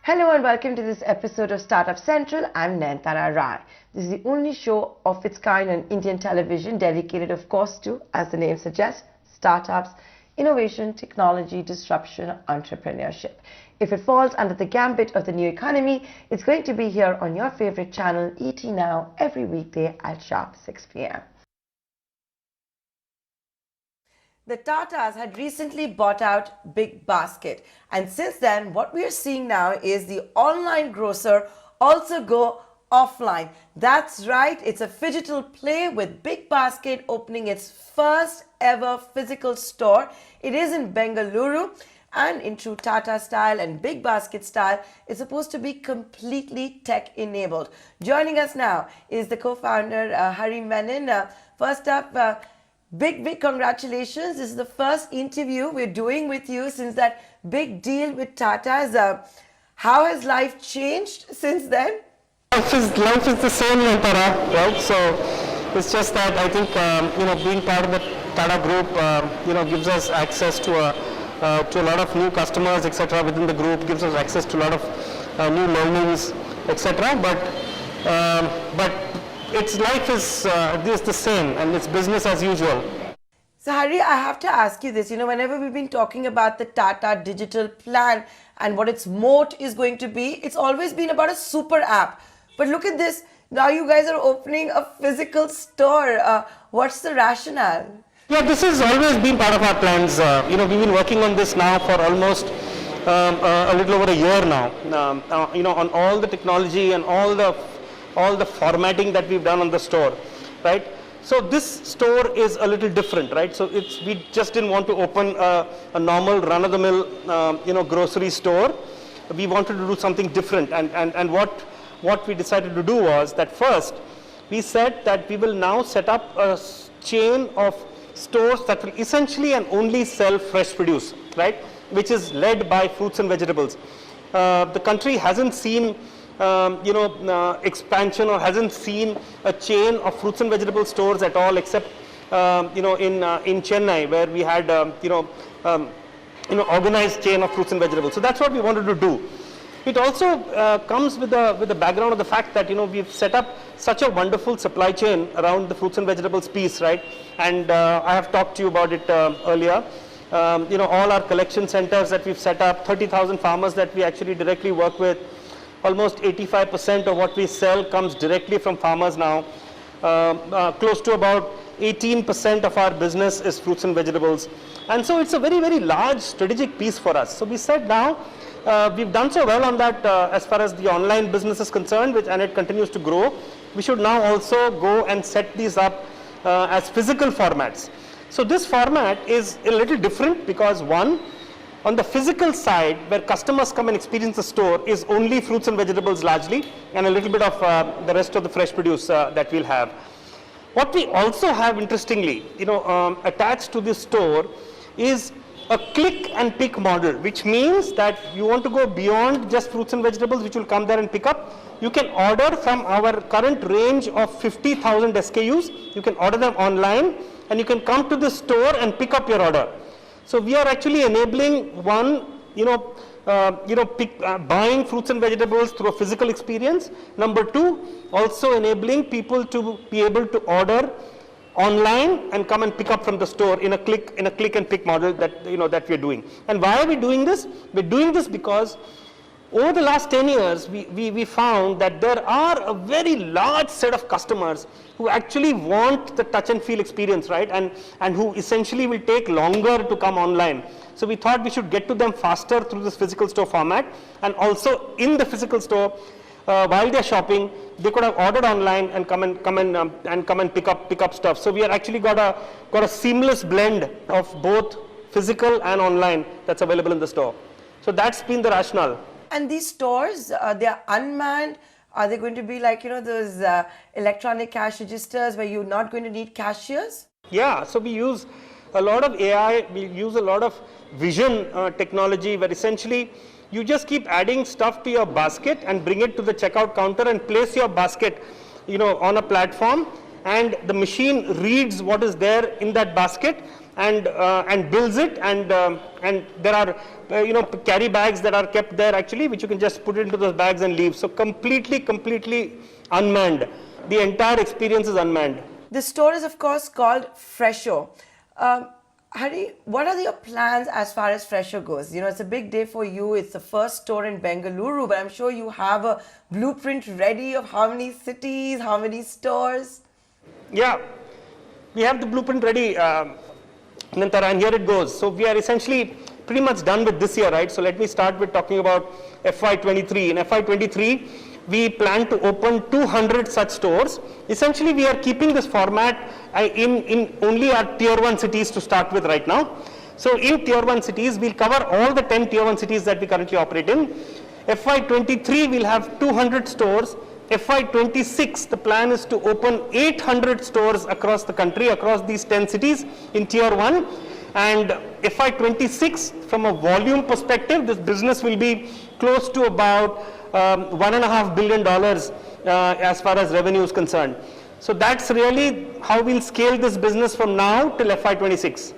Hello and welcome to this episode of Startup Central. I'm Nayantara Rai. This is the only show of its kind on Indian television dedicated, of course, to, as the name suggests, startups, innovation, technology, disruption, entrepreneurship. If it falls under the gambit of the new economy, it's going to be here on your favorite channel, ET Now, every weekday at sharp 6 p.m. The Tatas had recently bought out BigBasket, and since then what we are seeing now is the online grocer also go offline. That's right, it's a phygital play with BigBasket opening its first ever physical store. It is in Bengaluru, and in true Tata style and BigBasket style, it's supposed to be completely tech enabled. Joining us now is the co-founder Hari Menon. First up, big congratulations. This is the first interview we're doing with you since that big deal with Tata's. How has life changed since then? Life is the same, Nayantara, right? So it's just that I think being part of the Tata group gives us access to a lot of new customers, etc. within the group, gives us access to a lot of new learnings, etc. But its life is the same, and it's business as usual. So Hari, I have to ask you this. Whenever we've been talking about the Tata digital plan and what its moat is going to be, it's always been about a super app. But look at this. Now you guys are opening a physical store. What's the rationale? Yeah, this has always been part of our plans. We've been working on this now for almost a little over a year now. On all the technology and all the formatting that we've done on the store, right? So this store is a little different, right? So we just didn't want to open a normal run-of-the-mill, grocery store. We wanted to do something different, and what we decided to do was that first we said that we will now set up a chain of stores that will essentially and only sell fresh produce, right? Which is led by fruits and vegetables. The country hasn't seen expansion or hasn't seen a chain of fruits and vegetable stores at all, except in Chennai, where we had organized chain of fruits and vegetables. So that's what we wanted to do. It also comes with the background of the fact that we've set up such a wonderful supply chain around the fruits and vegetables piece, right? And I have talked to you about it earlier. All our collection centers that we've set up, 30,000 farmers that we actually directly work with. Almost 85% of what we sell comes directly from farmers now. Close to about 18% of our business is fruits and vegetables. And so it's a very, very large strategic piece for us. So we said now, we've done so well on that as far as the online business is concerned, and it continues to grow. We should now also go and set these up as physical formats. So this format is a little different because one, on the physical side, where customers come and experience the store, is only fruits and vegetables largely, and a little bit of the rest of the fresh produce that we'll have. What we also have, interestingly, attached to this store is a click and pick model, which means that you want to go beyond just fruits and vegetables, which will come there and pick up. You can order from our current range of 50,000 SKUs. You can order them online, and you can come to the store and pick up your order. So we are actually enabling one, buying fruits and vegetables through a physical experience. Number two, also enabling people to be able to order online and come and pick up from the store in a click and pick model that that we are doing. And why are we doing this? We're doing this because over the last 10 years, we found that there are a very large set of customers who actually want the touch and feel experience, right? And who essentially will take longer to come online. So we thought we should get to them faster through this physical store format, and also in the physical store, while they're shopping, they could have ordered online and come and pick up stuff. So we are actually got a seamless blend of both physical and online that's available in the store. So that's been the rationale. And these stores, they are unmanned. Are they going to be like, those electronic cash registers where you're not going to need cashiers? Yeah, so we use a lot of AI, we use a lot of vision technology, where essentially you just keep adding stuff to your basket and bring it to the checkout counter and place your basket, on a platform, and the machine reads what is there in that basket and bills it, and there are carry bags that are kept there actually, which you can just put into those bags and leave. So completely unmanned. The entire experience is unmanned. The store is of course called Fresho. Hari, what are your plans as far as Fresho goes? It's a big day for you. It's the first store in Bengaluru, but I'm sure you have a blueprint ready of how many cities, how many stores. Yeah, we have the blueprint ready, Nantara, and here it goes. So we are essentially pretty much done with this year, right? So let me start with talking about FY23. In FY23, we plan to open 200 such stores. Essentially, we are keeping this format in only our tier 1 cities to start with right now. So in tier 1 cities, we'll cover all the 10 tier 1 cities that we currently operate in. FY23, we'll have 200 stores. FY26, the plan is to open 800 stores across the country, across these 10 cities in tier 1. And FY26, from a volume perspective, this business will be close to about $1.5 billion as far as revenue is concerned. So that's really how we'll scale this business from now till FY26.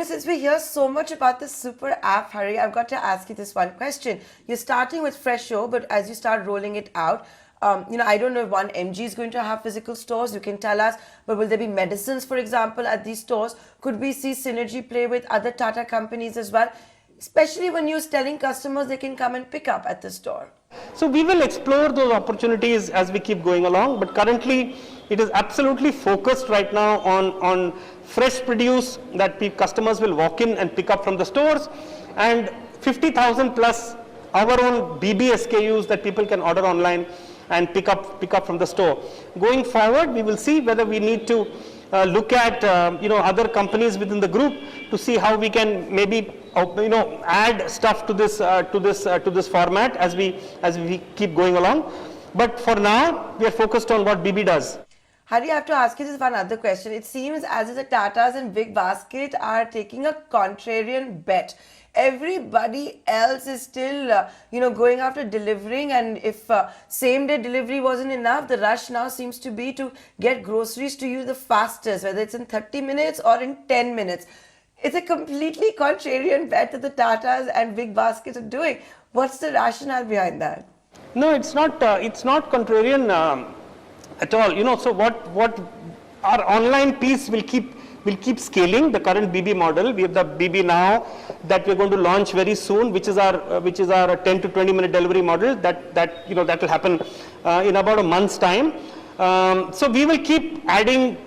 Since we hear so much about this super app, Hari, I've got to ask you this one question. You're starting with Fresho, but as you start rolling it out, I don't know if 1mg is going to have physical stores. You can tell us, but will there be medicines, for example, at these stores? Could we see synergy play with other Tata companies as well? Especially when you're telling customers they can come and pick up at the store. So we will explore those opportunities as we keep going along, but currently it is absolutely focused right now on fresh produce that customers will walk in and pick up from the stores, and 50,000 plus our own BB SKUs that people can order online and pick up from the store. Going forward, we will see whether we need to look at other companies within the group to see how we can maybe add stuff to this format as we keep going along. But for now, we are focused on what BB does. Hari, I have to ask you this one other question. It seems as if the Tatas and BigBasket are taking a contrarian bet. Everybody else is still, going after delivering, and if same-day delivery wasn't enough, the rush now seems to be to get groceries to you the fastest, whether it's in 30 minutes or in 10 minutes. It's a completely contrarian bet that the Tatas and BigBasket are doing. What's the rationale behind that? No, it's not contrarian at all. So what our online piece will keep scaling the current BB model. We have the BB Now that we're going to launch very soon, which is our 10 to 20 minute delivery model that will happen in about a month's time. So we will keep adding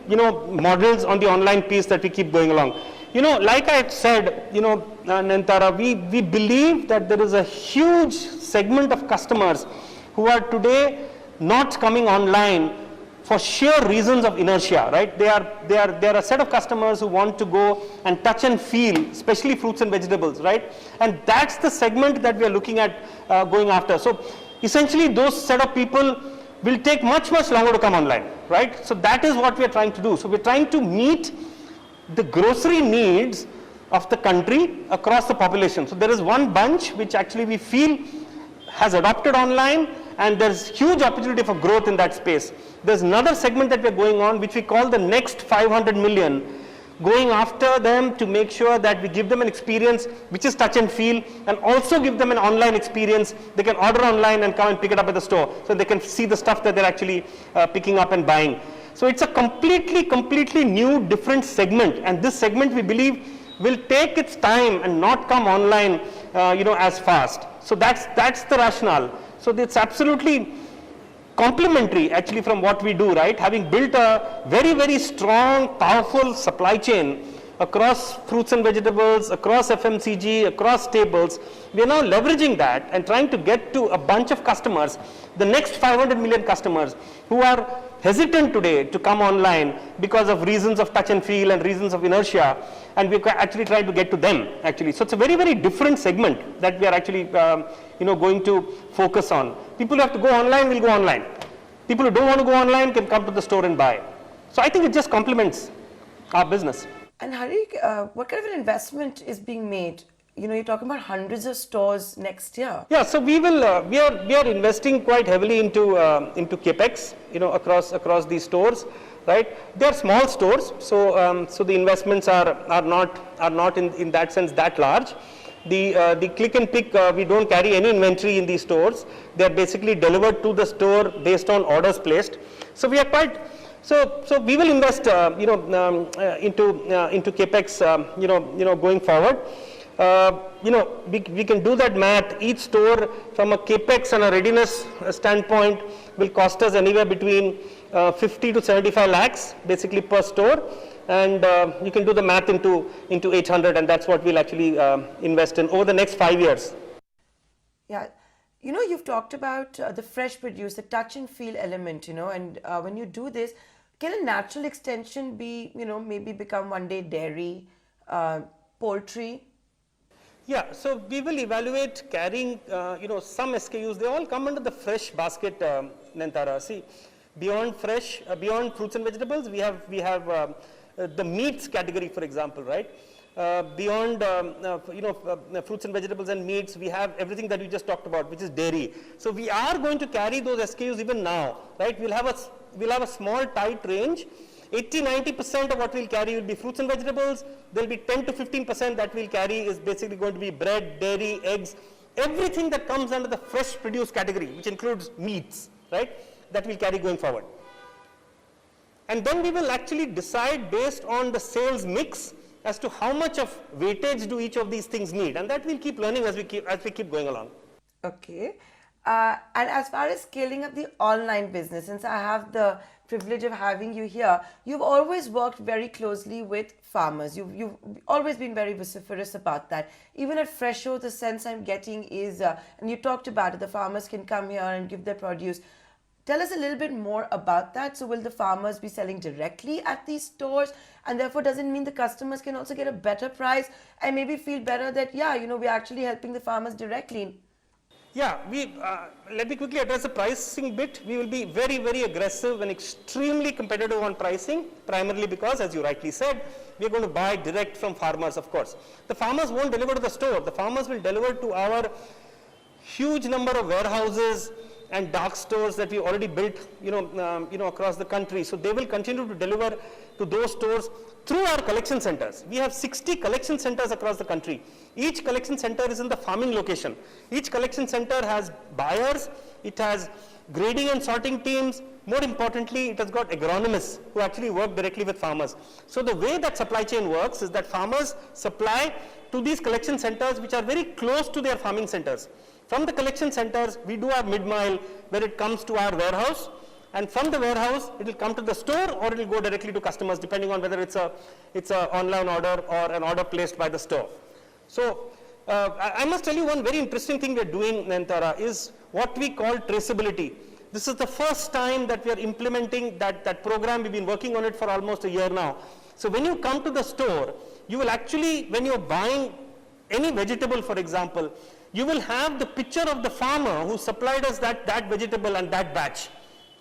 models on the online piece that we keep going along. Like I said, Nantara, we believe that there is a huge segment of customers who are today not coming online for sheer reasons of inertia, right? They are a set of customers who want to go and touch and feel, especially fruits and vegetables, right? And that's the segment that we are looking at going after. So essentially, those set of people will take much longer to come online, right? So that is what we are trying to do. So we're trying to meet the grocery needs of the country across the population. So there is one bunch which actually we feel has adopted online, and there's huge opportunity for growth in that space. There's another segment that we're going on, which we call the next 500 million, going after them to make sure that we give them an experience which is touch and feel, and also give them an online experience. They can order online and come and pick it up at the store, so they can see the stuff that they're actually picking up and buying. So it's a completely new, different segment, and this segment we believe will take its time and not come online, as fast. So that's the rationale. So it's absolutely complementary actually from what we do, right? Having built a very strong, powerful supply chain across fruits and vegetables, across FMCG, across staples, we are now leveraging that and trying to get to a bunch of customers, the next 500 million customers who are hesitant today to come online because of reasons of touch and feel and reasons of inertia, and we're actually trying to get to them actually. So it's a very different segment that we are actually going to focus on. People who have to go online will go online. People who don't want to go online can come to the store and buy. So I think it just complements our business. And Hari, what kind of an investment is being made? You're talking about hundreds of stores next year. Yeah, so we are investing quite heavily into capex, across these stores. right? They are small stores, so the investments are not in that sense that large. The click and pick, we don't carry any inventory in these stores. They are basically delivered to the store based on orders placed. So we are quite, so we will invest, into capex, going forward. We can do that math. Each store from a capex and a readiness standpoint will cost us anywhere between 50 to 75 lakhs basically per store, and you can do the math into 800, and that's what we'll actually invest in over the next 5 years. Yeah, you've talked about the fresh produce, the touch and feel element, and when you do this, can a natural extension be, maybe become one day dairy, poultry? Yeah, so we will evaluate carrying, some SKUs. They all come under the fresh basket, Nantara. See, beyond fresh, beyond fruits and vegetables, we have the meats category, for example, right? Beyond fruits and vegetables and meats, we have everything that we just talked about, which is dairy. So we are going to carry those SKUs even now, right? We'll have a small tight range. 80-90% of what we'll carry will be fruits and vegetables. There'll be 10 to 15% that we'll carry is basically going to be bread, dairy, eggs, everything that comes under the fresh produce category, which includes meats, right? That we'll carry going forward. And then we will actually decide based on the sales mix as to how much of weightage do each of these things need, and that we'll keep learning as we keep going along. Okay. And as far as scaling up the online business, since I have the privilege of having you here, you've always worked very closely with farmers. You've always been very vociferous about that. Even at Fresho, the sense I'm getting is, and you talked about it, the farmers can come here and give their produce. Tell us a little bit more about that. So will the farmers be selling directly at these stores, and therefore does it mean the customers can also get a better price and maybe feel better that, we're actually helping the farmers directly? Yeah, let me quickly address the pricing bit. We will be very, very aggressive and extremely competitive on pricing, primarily because, as you rightly said, we are going to buy direct from farmers, of course. The farmers won't deliver to the store. The farmers will deliver to our huge number of warehouses and dark stores that we already built, across the country. So they will continue to deliver to those stores through our collection centers. We have 60 collection centers across the country. Each collection center is in the farming location. Each collection center has buyers, it has grading and sorting teams. More importantly, it has got agronomists who actually work directly with farmers. So the way that supply chain works is that farmers supply to these collection centers which are very close to their farming centers. From the collection centers, we do our mid-mile where it comes to our warehouse, and from the warehouse, it will come to the store or it will go directly to customers, depending on whether it's a online order or an order placed by the store. So I must tell you one very interesting thing we're doing, Nantara, is what we call traceability. This is the first time that we are implementing that program. We've been working on it for almost a year now. So when you come to the store, you will actually, when you're buying any vegetable, for example, you will have the picture of the farmer who supplied us that vegetable and that batch.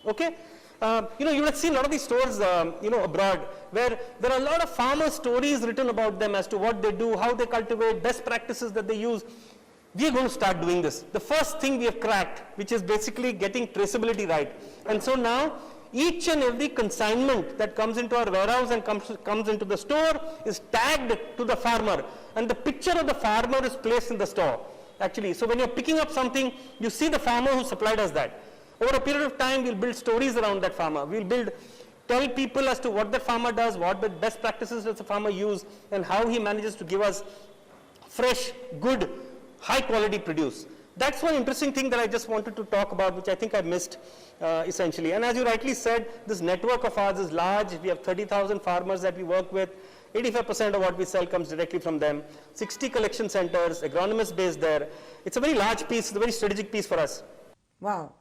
Okay? You would have seen a lot of these stores, abroad, where there are a lot of farmer stories written about them as to what they do, how they cultivate, best practices that they use. We are going to start doing this. The first thing we have cracked, which is basically getting traceability right. And so now, each and every consignment that comes into our warehouse and comes into the store is tagged to the farmer, and the picture of the farmer is placed in the store, actually. So when you're picking up something, you see the farmer who supplied us that. Over a period of time, we'll build stories around that farmer. We'll tell people as to what the farmer does, what the best practices does the farmer use, and how he manages to give us fresh, good, high quality produce. That's one interesting thing that I just wanted to talk about, which I think I missed essentially. And as you rightly said, this network of ours is large. We have 30,000 farmers that we work with. 85% of what we sell comes directly from them. 60 collection centers, agronomists based there. It's a very large piece, it's a very strategic piece for us. Wow.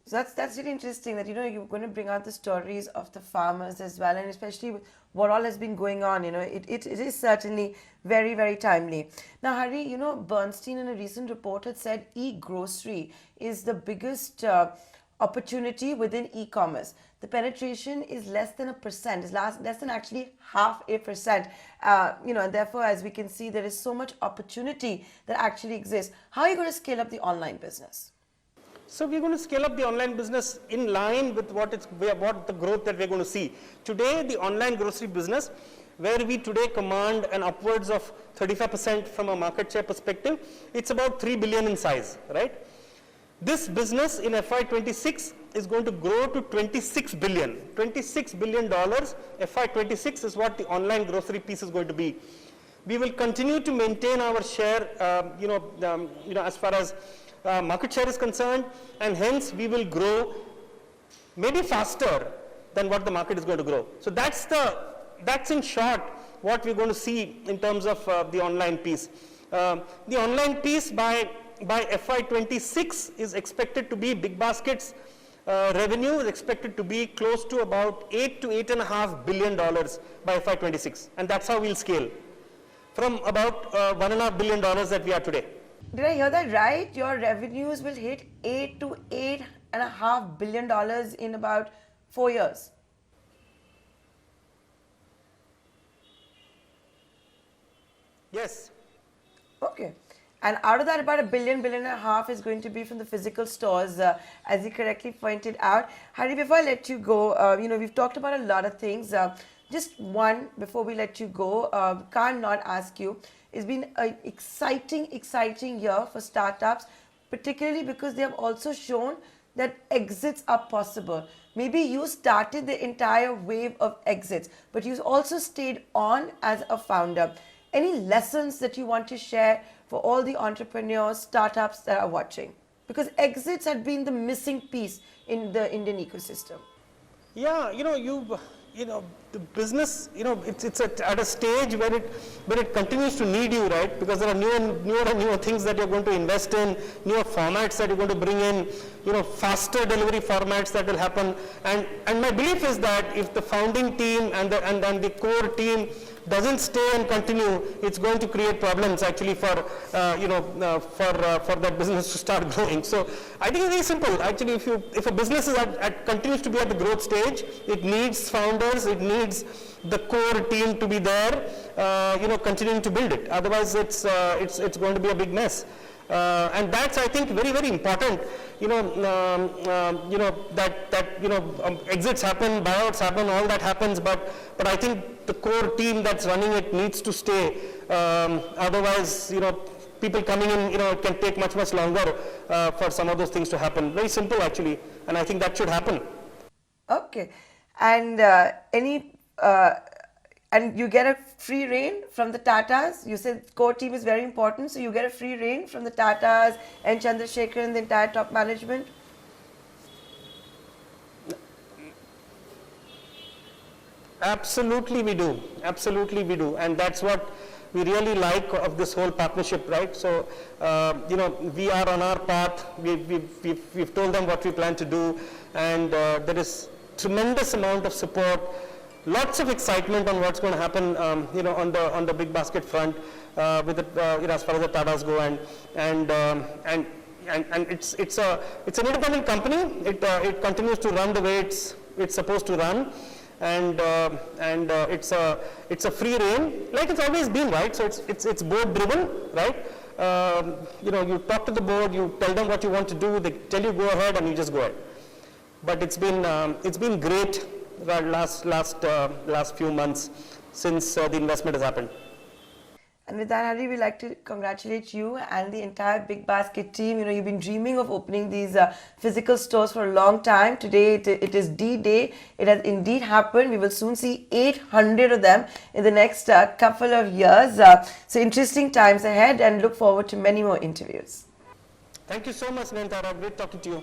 So that's really interesting that, you're going to bring out the stories of the farmers as well, and especially with what all has been going on, it is certainly very, very timely. Now, Hari, Bernstein in a recent report had said e-grocery is the biggest opportunity within e-commerce. The penetration is less than 1%, is less than actually 0.5%. And therefore, as we can see, there is so much opportunity that actually exists. How are you going to scale up the online business? So we're going to scale up the online business in line with what the growth that we're going to see. Today, the online grocery business, where we today command an upwards of 35% from a market share perspective, it's about 3 billion in size, right? This business in FY26 is going to grow to 26 billion. $26 billion, FY26 is what the online grocery piece is going to be. We will continue to maintain our share, as far as market share is concerned, and hence we will grow maybe faster than what the market is going to grow. So that's in short what we're going to see in terms of the online piece. The online piece by FY26 is expected to be BigBasket's revenue is expected to be close to about $8 to $8.5 billion by FY26, and that's how we'll scale from about $1.5 billion that we are today. Did I hear that right? Your revenues will hit $8 to $8.5 billion in about 4 years. Yes. Okay. And out of that, about $1 billion, $1.5 billion is going to be from the physical stores, as you correctly pointed out. Hari, before I let you go, we've talked about a lot of things. Just one before we let you go, can't not ask you. It's been an exciting year for startups, particularly because they have also shown that exits are possible. Maybe you started the entire wave of exits, but you also stayed on as a founder. Any lessons that you want to share for all the entrepreneurs, startups that are watching? Because exits had been the missing piece in the Indian ecosystem. Yeah, the business, it's at a stage where it continues to need you, right? Because there are newer things that you're going to invest in, newer formats that you're going to bring in, faster delivery formats that will happen. And my belief is that if the founding team and the core team doesn't stay and continue, it's going to create problems actually for that business to start growing. So I think it's very simple. Actually, if a business is continues to be at the growth stage, it needs founders, it needs the core team to be there, continuing to build it. Otherwise, it's going to be a big mess. And that's, I think, very, very important. Exits happen, buyouts happen, all that happens. But I think the core team that's running it needs to stay. Otherwise, people coming in, it can take much longer for some of those things to happen. Very simple, actually, and I think that should happen. Okay, and and you get a free reign from the Tatas. You said core team is very important, so you get a free reign from the Tatas and Chandrasekhar and the entire top management. Absolutely we do, and that's what we really like of this whole partnership, right? So, we are on our path. We've told them what we plan to do, and there is tremendous amount of support. Lots of excitement on what's going to happen, on the BigBasket front, with as far as the Tatas go, and it's an independent company. It continues to run the way it's supposed to run, and it's a free reign, like it's always been, right? So it's board driven, right? You talk to the board, you tell them what you want to do, they tell you go ahead, and you just go ahead. But it's been great. Last few months since the investment has happened. And with that, Hari, we'd like to congratulate you and the entire BigBasket team. You've been dreaming of opening these physical stores for a long time. Today, it is D-Day. It has indeed happened. We will soon see 800 of them in the next couple of years. So interesting times ahead, and look forward to many more interviews. Thank you so much, Nantara. Great talking to you.